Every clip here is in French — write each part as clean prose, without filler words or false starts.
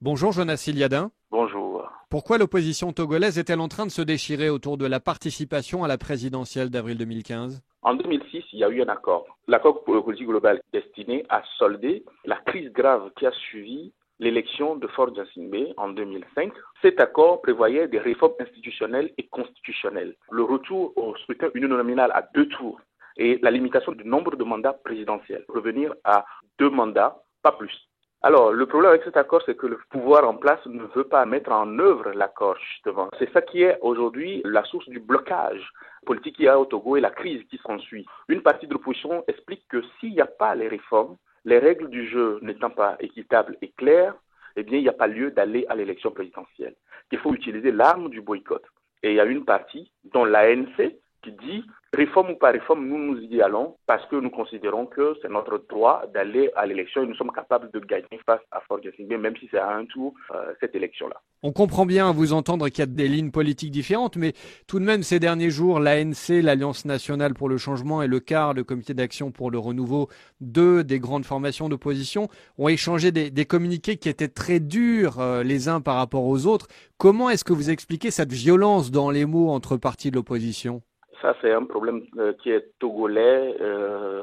Bonjour Jonas Siliadin. Bonjour. Pourquoi l'opposition togolaise est-elle en train de se déchirer autour de la participation à la présidentielle d'avril 2015? En 2006, il y a eu un accord. L'accord politique global destiné à solder la crise grave qui a suivi l'élection de Faure Gnassingbé en 2005. Cet accord prévoyait des réformes institutionnelles et constitutionnelles, le retour au scrutin uninominal à 2 tours et la limitation du nombre de mandats présidentiels, revenir à 2 mandats, pas plus. Alors, le problème avec cet accord, c'est que le pouvoir en place ne veut pas mettre en œuvre l'accord, justement. C'est ça qui est aujourd'hui la source du blocage politique qu'il y a au Togo et la crise qui s'ensuit. Une partie de l'opposition explique que s'il n'y a pas les réformes, les règles du jeu n'étant pas équitables et claires, eh bien, il n'y a pas lieu d'aller à l'élection présidentielle. Il faut utiliser l'arme du boycott. Et il y a une partie, dont l'ANC, qui dit réforme ou pas réforme, nous y allons parce que nous considérons que c'est notre droit d'aller à l'élection et nous sommes capables de gagner face à Faure Gnassingbé, même si c'est à un tour cette élection-là. On comprend bien à vous entendre qu'il y a des lignes politiques différentes, mais tout de même ces derniers jours, l'ANC, l'Alliance nationale pour le changement et le CAR, le comité d'action pour le renouveau, deux des grandes formations d'opposition, ont échangé des communiqués qui étaient très durs les uns par rapport aux autres. Comment est-ce que vous expliquez cette violence dans les mots entre partis de l'opposition? Ça, c'est un problème qui est togolais,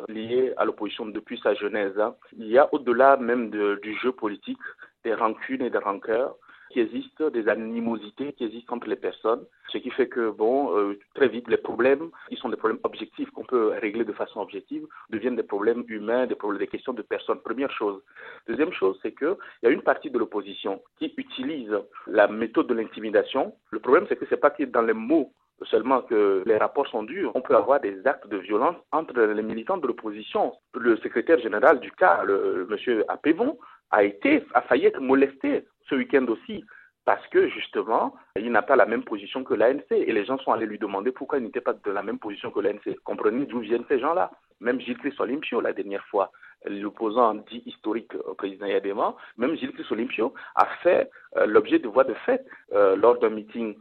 lié à l'opposition depuis sa genèse. Il y a au-delà même du jeu politique des rancunes et des rancœurs qui existent, des animosités qui existent entre les personnes, ce qui fait que, très vite, les problèmes, qui sont des problèmes objectifs qu'on peut régler de façon objective, deviennent des problèmes humains, des questions de personnes. Première chose. Deuxième chose, c'est qu'il y a une partie de l'opposition qui utilise la méthode de l'intimidation. Le problème, c'est que c'est pas que dans les mots seulement que les rapports sont durs. On peut avoir des actes de violence entre les militants de l'opposition. Le secrétaire général du CAR, le monsieur Apévon, a failli être molesté ce week-end aussi parce que justement, il n'a pas la même position que l'ANC et les gens sont allés lui demander pourquoi il n'était pas de la même position que l'ANC. Comprenez d'où viennent ces gens-là. Même Gilles Christ Olympio, la dernière fois, l'opposant dit historique au président Yadema, même Gilles Christ Olympio a fait l'objet de voix de fait lors d'un meeting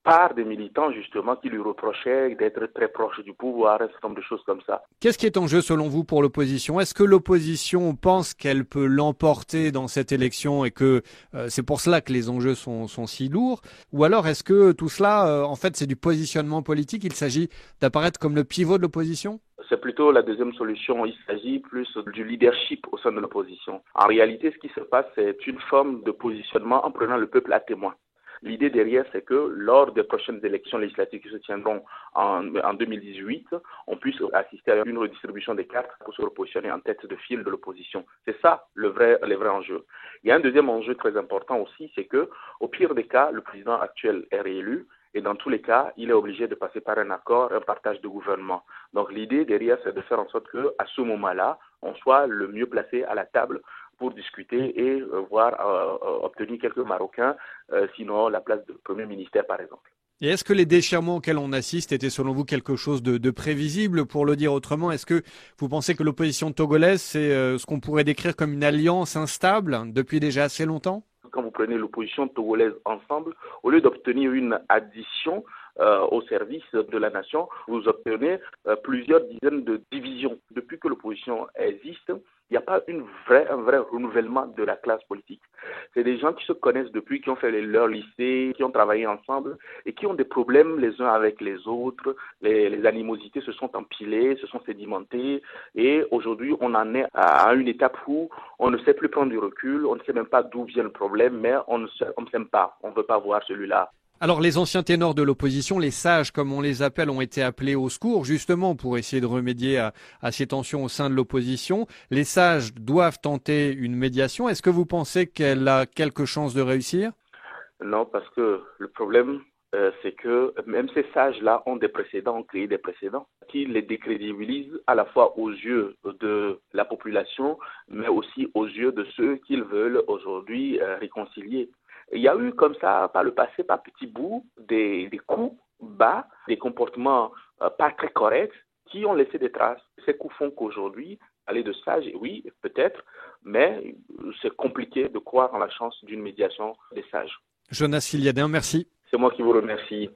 par des militants justement qui lui reprochaient d'être très proche du pouvoir, un certain nombre de choses comme ça. Qu'est-ce qui est en jeu selon vous pour l'opposition? Est-ce que l'opposition pense qu'elle peut l'emporter dans cette élection et que c'est pour cela que les enjeux sont si lourds? Ou alors est-ce que tout cela, en fait, c'est du positionnement politique? Il s'agit d'apparaître comme le pivot de l'opposition? C'est plutôt la deuxième solution. Il s'agit plus du leadership au sein de l'opposition. En réalité, ce qui se passe, c'est une forme de positionnement en prenant le peuple à témoin. L'idée derrière, c'est que lors des prochaines élections législatives qui se tiendront en 2018, on puisse assister à une redistribution des cartes pour se repositionner en tête de file de l'opposition. C'est ça le vrai enjeu. Il y a un deuxième enjeu très important aussi, c'est que, au pire des cas, le président actuel est réélu. Et dans tous les cas, il est obligé de passer par un accord, un partage de gouvernement. Donc l'idée derrière, c'est de faire en sorte qu'à ce moment-là, on soit le mieux placé à la table pour discuter et voir obtenir quelques Marocains, sinon la place de Premier ministère par exemple. Et est-ce que les déchirements auxquels on assiste étaient selon vous quelque chose de prévisible? Pour le dire autrement, est-ce que vous pensez que l'opposition togolaise, c'est ce qu'on pourrait décrire comme une alliance instable depuis déjà assez longtemps? Quand vous prenez l'opposition togolaise ensemble, au lieu d'obtenir une addition au service de la nation, vous obtenez plusieurs dizaines de divisions. Depuis que l'opposition existe, il n'y a pas un vrai renouvellement de la classe politique. C'est des gens qui se connaissent depuis, qui ont fait leur lycée, qui ont travaillé ensemble et qui ont des problèmes les uns avec les autres. Les animosités se sont empilées, se sont sédimentées et aujourd'hui on en est à une étape où on ne sait plus prendre du recul, on ne sait même pas d'où vient le problème, mais on ne s'aime pas, on ne veut pas voir celui-là. Alors les anciens ténors de l'opposition, les sages comme on les appelle, ont été appelés au secours justement pour essayer de remédier à ces tensions au sein de l'opposition. Les sages doivent tenter une médiation. Est-ce que vous pensez qu'elle a quelques chances de réussir? Non, parce que le problème, c'est que même ces sages-là ont des précédents, ont créé des précédents qui les décrédibilisent à la fois aux yeux de la population, mais aussi aux yeux de ceux qu'ils veulent aujourd'hui réconcilier. Il y a eu comme ça, par le passé, par petits bouts, des coups bas, des comportements pas très corrects qui ont laissé des traces. Ces coups font qu'aujourd'hui, aller de sage, oui, peut-être, mais c'est compliqué de croire en la chance d'une médiation des sages. Jonas Siliadin, merci. C'est moi qui vous remercie.